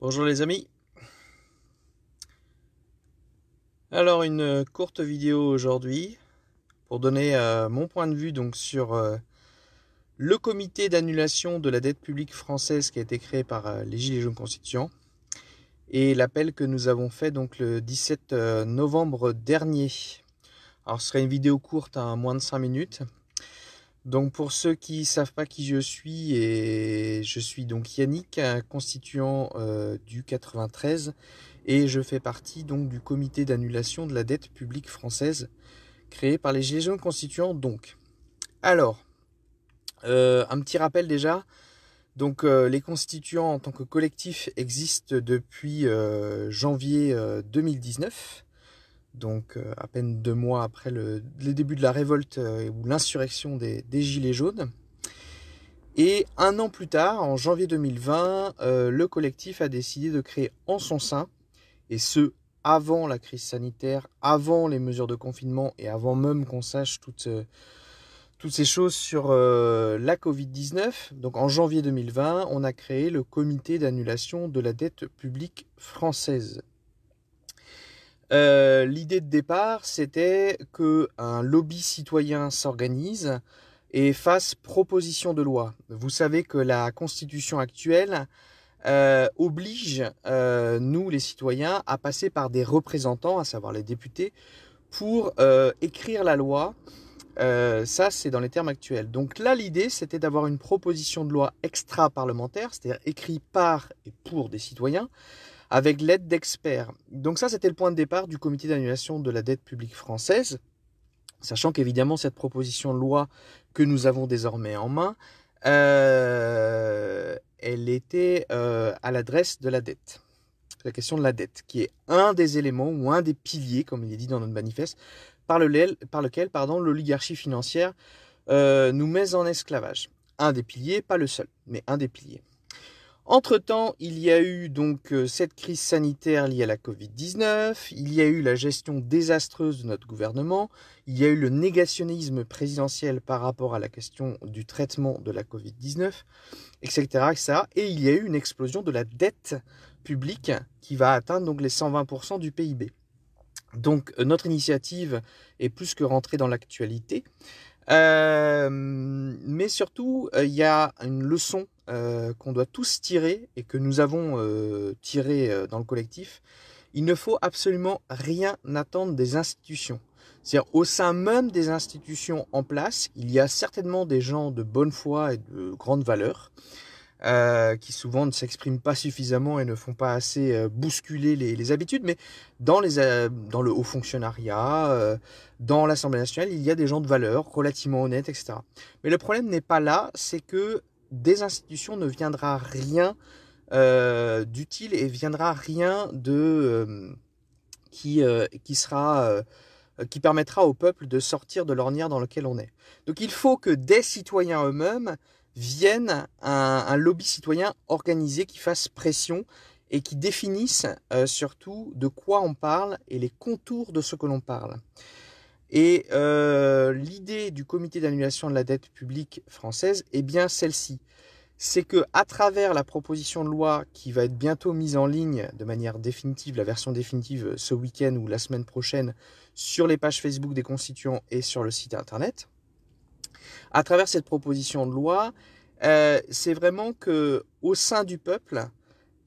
Bonjour les amis. Alors une courte vidéo aujourd'hui pour donner mon point de vue donc sur le comité d'annulation de la dette publique française qui a été créé par les Gilets jaunes constituants et l'appel que nous avons fait donc le 17 novembre dernier. Alors ce sera une vidéo courte à moins de 5 minutes. Donc pour ceux qui ne savent pas qui je suis, et je suis donc Yannick, un constituant du 93, et je fais partie donc du comité d'annulation de la dette publique française créé par les Gilets jaunes constituants. Donc, alors, un petit rappel déjà. Donc les constituants en tant que collectif existent depuis janvier 2019. Donc à peine 2 mois après les débuts de la révolte ou l'insurrection des Gilets jaunes. Et un an plus tard, en janvier 2020, le collectif a décidé de créer en son sein, et ce, avant la crise sanitaire, avant les mesures de confinement et avant même qu'on sache toutes ces choses sur la Covid-19. Donc en janvier 2020, on a créé le comité d'annulation de la dette publique française. L'idée de départ, c'était qu'un lobby citoyen s'organise et fasse proposition de loi. Vous savez que la constitution actuelle oblige nous, les citoyens, à passer par des représentants, à savoir les députés, pour écrire la loi. Ça, c'est dans les termes actuels. Donc là, l'idée, c'était d'avoir une proposition de loi extra-parlementaire, c'est-à-dire écrite par et pour des citoyens, avec l'aide d'experts. Donc ça, c'était le point de départ du comité d'annulation de la dette publique française, sachant qu'évidemment, cette proposition de loi que nous avons désormais en main, elle était à l'adresse de la dette. La question de la dette, qui est un des éléments ou un des piliers, comme il est dit dans notre manifeste, par lequel l'oligarchie financière nous met en esclavage. Un des piliers, pas le seul, mais un des piliers. Entre-temps, il y a eu donc cette crise sanitaire liée à la Covid-19, il y a eu la gestion désastreuse de notre gouvernement, il y a eu le négationnisme présidentiel par rapport à la question du traitement de la Covid-19, etc., etc. Et il y a eu une explosion de la dette publique qui va atteindre donc les 120% du PIB. Donc notre initiative est plus que rentrée dans l'actualité. Mais surtout, il y a une leçon qu'on doit tous tirer et que nous avons tiré dans le collectif. Il ne faut absolument rien attendre des institutions. C'est-à-dire, au sein même des institutions en place, il y a certainement des gens de bonne foi et de grande valeur qui souvent ne s'expriment pas suffisamment et ne font pas assez bousculer les habitudes, mais dans le haut fonctionnariat, dans l'Assemblée nationale, il y a des gens de valeur, relativement honnêtes, etc. Mais le problème n'est pas là, c'est que des institutions ne viendra rien d'utile et viendra rien qui permettra au peuple de sortir de l'ornière dans lequel on est. Donc il faut que des citoyens eux-mêmes viennent un lobby citoyen organisé qui fasse pression et qui définisse surtout de quoi on parle et les contours de ce que l'on parle. Et l'idée du comité d'annulation de la dette publique française est bien celle-ci. C'est que à travers la proposition de loi qui va être bientôt mise en ligne de manière définitive, la version définitive ce week-end ou la semaine prochaine, sur les pages Facebook des constituants et sur le site internet, à travers cette proposition de loi, c'est vraiment que au sein du peuple,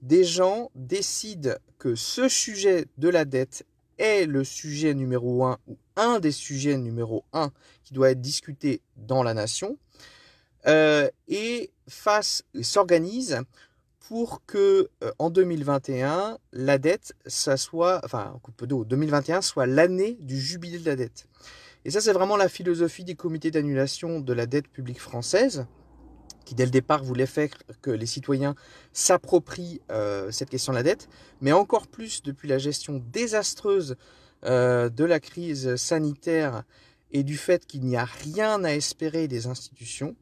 des gens décident que ce sujet de la dette est le sujet numéro 1 ou un des sujets numéro 1 qui doit être discuté dans la nation, et s'organise pour que en 2021 la dette, plutôt 2021 soit l'année du jubilé de la dette. Et ça, c'est vraiment la philosophie des comités d'annulation de la dette publique française, qui dès le départ voulait faire que les citoyens s'approprient cette question de la dette, mais encore plus depuis la gestion désastreuse de la crise sanitaire et du fait qu'il n'y a rien à espérer des institutions.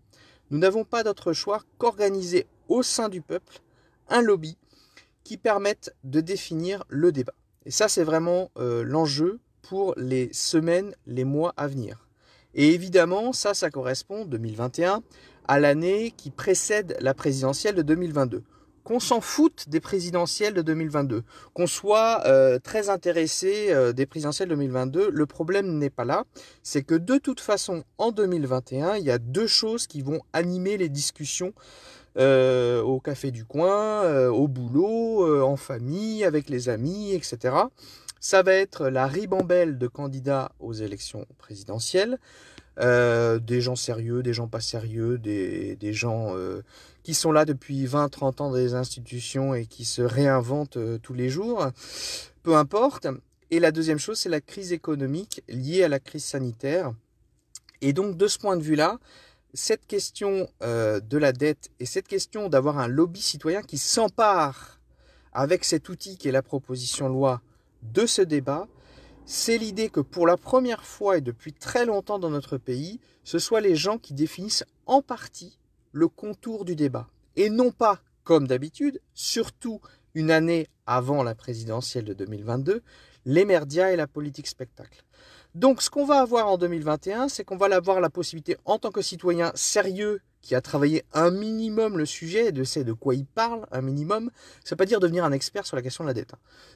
Nous n'avons pas d'autre choix qu'organiser au sein du peuple un lobby qui permette de définir le débat. Et ça, c'est vraiment l'enjeu pour les semaines, les mois à venir. Et évidemment, ça correspond, 2021, à l'année qui précède la présidentielle de 2022. qu'on s'en foute des présidentielles de 2022, qu'on soit très intéressé des présidentielles 2022, le problème n'est pas là. C'est que de toute façon, en 2021, il y a deux choses qui vont animer les discussions au café du coin, au boulot, en famille, avec les amis, etc. Ça va être la ribambelle de candidats aux élections présidentielles, des gens sérieux, des gens pas sérieux, des gens qui sont là depuis 20-30 ans dans les institutions et qui se réinventent tous les jours, peu importe. Et la deuxième chose, c'est la crise économique liée à la crise sanitaire. Et donc, de ce point de vue-là, cette question de la dette et cette question d'avoir un lobby citoyen qui s'empare avec cet outil qui est la proposition de loi de ce débat, c'est l'idée que pour la première fois et depuis très longtemps dans notre pays, ce soit les gens qui définissent en partie le contour du débat. Et non pas, comme d'habitude, surtout une année avant la présidentielle de 2022, les médias et la politique spectacle. Donc ce qu'on va avoir en 2021, c'est qu'on va avoir la possibilité, en tant que citoyen sérieux, qui a travaillé un minimum le sujet, de sait de quoi il parle, un minimum, ça ne veut pas dire devenir un expert sur la question de la dette.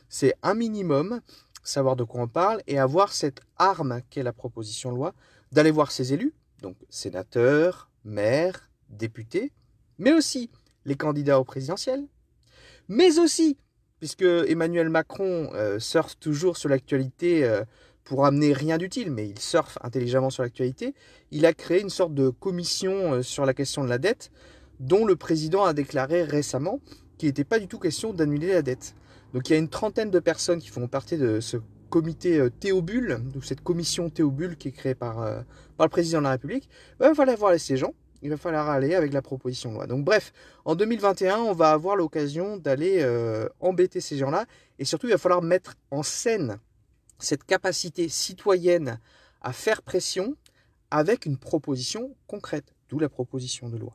C'est un minimum, savoir de quoi on parle, et avoir cette arme qu'est la proposition de loi, d'aller voir ses élus, donc sénateurs, maires, députés, mais aussi les candidats au présidentiel, mais aussi, puisque Emmanuel Macron surfe toujours sur l'actualité pour amener rien d'utile, mais il surfe intelligemment sur l'actualité, il a créé une sorte de commission sur la question de la dette, dont le président a déclaré récemment qu'il n'était pas du tout question d'annuler la dette. Donc il y a une trentaine de personnes qui font partie de ce comité Théobule, ou cette commission Théobule qui est créée par le président de la République. Il va falloir voir ces gens, il va falloir aller avec la proposition de loi. Donc bref, en 2021, on va avoir l'occasion d'aller embêter ces gens-là, et surtout il va falloir mettre en scène cette capacité citoyenne à faire pression avec une proposition concrète, d'où la proposition de loi.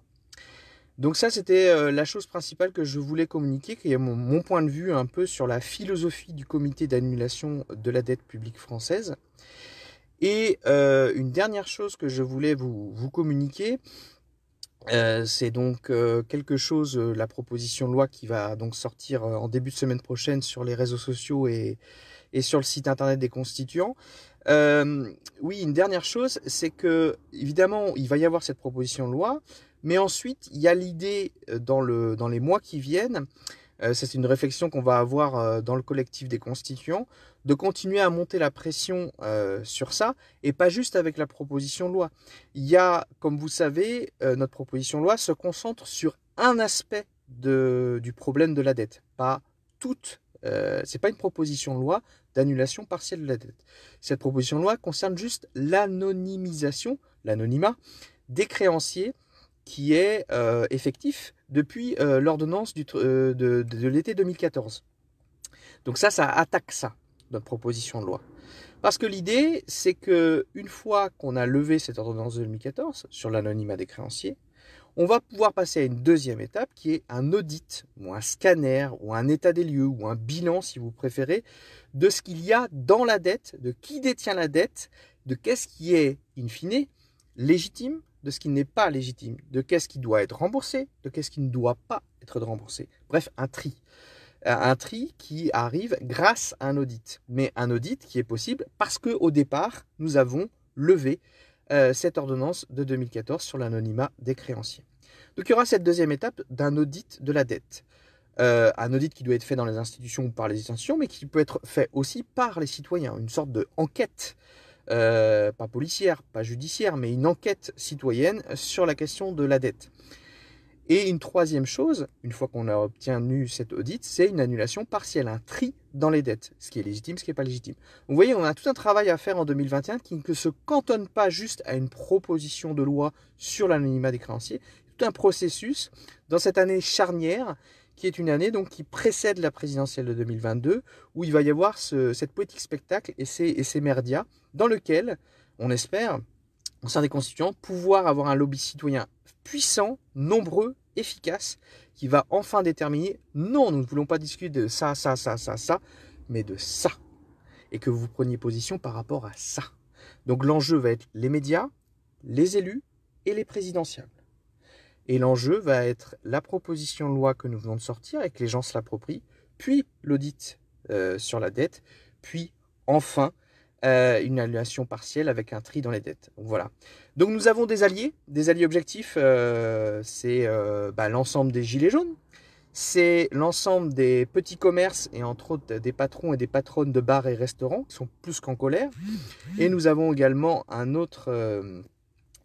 Donc ça, c'était la chose principale que je voulais communiquer, qui est mon point de vue un peu sur la philosophie du comité d'annulation de la dette publique française. Et une dernière chose que je voulais vous communiquer, c'est donc quelque chose, la proposition de loi qui va donc sortir en début de semaine prochaine sur les réseaux sociaux et sur le site internet des constituants. Oui, une dernière chose, c'est que évidemment, il va y avoir cette proposition de loi, mais ensuite, il y a l'idée dans les mois qui viennent, c'est une réflexion qu'on va avoir dans le collectif des constituants, de continuer à monter la pression sur ça, et pas juste avec la proposition de loi. Il y a, comme vous savez, notre proposition de loi se concentre sur un aspect du problème de la dette, pas toute. C'est pas une proposition de loi d'annulation partielle de la dette. Cette proposition de loi concerne juste l'anonymisation, l'anonymat des créanciers qui est effectif depuis l'ordonnance de l'été 2014. Donc ça attaque ça, notre proposition de loi. Parce que l'idée, c'est que une fois qu'on a levé cette ordonnance de 2014 sur l'anonymat des créanciers, on va pouvoir passer à une deuxième étape qui est un audit, ou un scanner, ou un état des lieux, ou un bilan si vous préférez, de ce qu'il y a dans la dette, de qui détient la dette, de qu'est-ce qui est, in fine, légitime, de ce qui n'est pas légitime, de qu'est-ce qui doit être remboursé, de qu'est-ce qui ne doit pas être remboursé. Bref, un tri. Un tri qui arrive grâce à un audit. Mais un audit qui est possible parce qu'au départ, nous avons levé cette ordonnance de 2014 sur l'anonymat des créanciers. Donc il y aura cette deuxième étape d'un audit de la dette. Un audit qui doit être fait dans les institutions ou par les institutions, mais qui peut être fait aussi par les citoyens. Une sorte d'enquête, pas policière, pas judiciaire, mais une enquête citoyenne sur la question de la dette. Et une troisième chose, une fois qu'on a obtenu cet audit, c'est une annulation partielle, un tri dans les dettes, ce qui est légitime, ce qui n'est pas légitime. Vous voyez, on a tout un travail à faire en 2021 qui ne se cantonne pas juste à une proposition de loi sur l'anonymat des créanciers, tout un processus dans cette année charnière, qui est une année donc qui précède la présidentielle de 2022, où il va y avoir cette politique spectacle et ces merdias, dans lequel, on espère, au sein des constituants, pouvoir avoir un lobby citoyen puissant, nombreux, efficace, qui va enfin déterminer, non, nous ne voulons pas discuter de ça, mais de ça. Et que vous preniez position par rapport à ça. Donc l'enjeu va être les médias, les élus et les présidentiables. Et l'enjeu va être la proposition de loi que nous venons de sortir et que les gens se l'approprient, puis l'audit sur la dette, puis enfin une annulation partielle avec un tri dans les dettes. Donc voilà. Donc nous avons des alliés objectifs, c'est l'ensemble des gilets jaunes, c'est l'ensemble des petits commerces et entre autres des patrons et des patronnes de bars et restaurants qui sont plus qu'en colère. Et nous avons également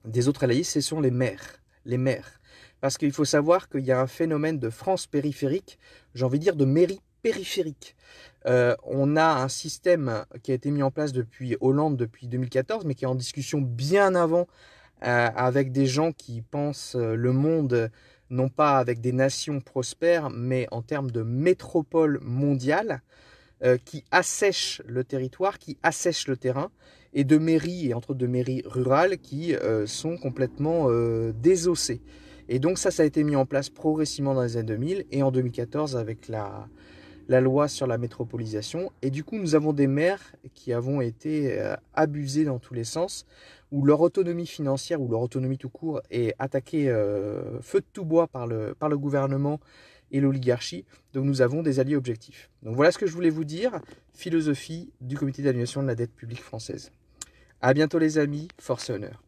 des autres alliés, ce sont les maires. Les maires. Parce qu'il faut savoir qu'il y a un phénomène de France périphérique, j'ai envie de dire de mairie périphérique. On a un système qui a été mis en place depuis Hollande, depuis 2014, mais qui est en discussion bien avant avec des gens qui pensent le monde non pas avec des nations prospères, mais en termes de métropole mondiale, qui assèchent le territoire, qui assèchent le terrain, et de mairies, et entre autres de mairies rurales, qui sont complètement désossées. Et donc ça a été mis en place progressivement dans les années 2000, et en 2014 avec la loi sur la métropolisation. Et du coup, nous avons des maires qui avons été abusés dans tous les sens, où leur autonomie financière ou leur autonomie tout court est attaquée feu de tout bois par le gouvernement et l'oligarchie. Donc nous avons des alliés objectifs. Donc voilà ce que je voulais vous dire, philosophie du comité d'annulation de la dette publique française. À bientôt les amis, force et honneur.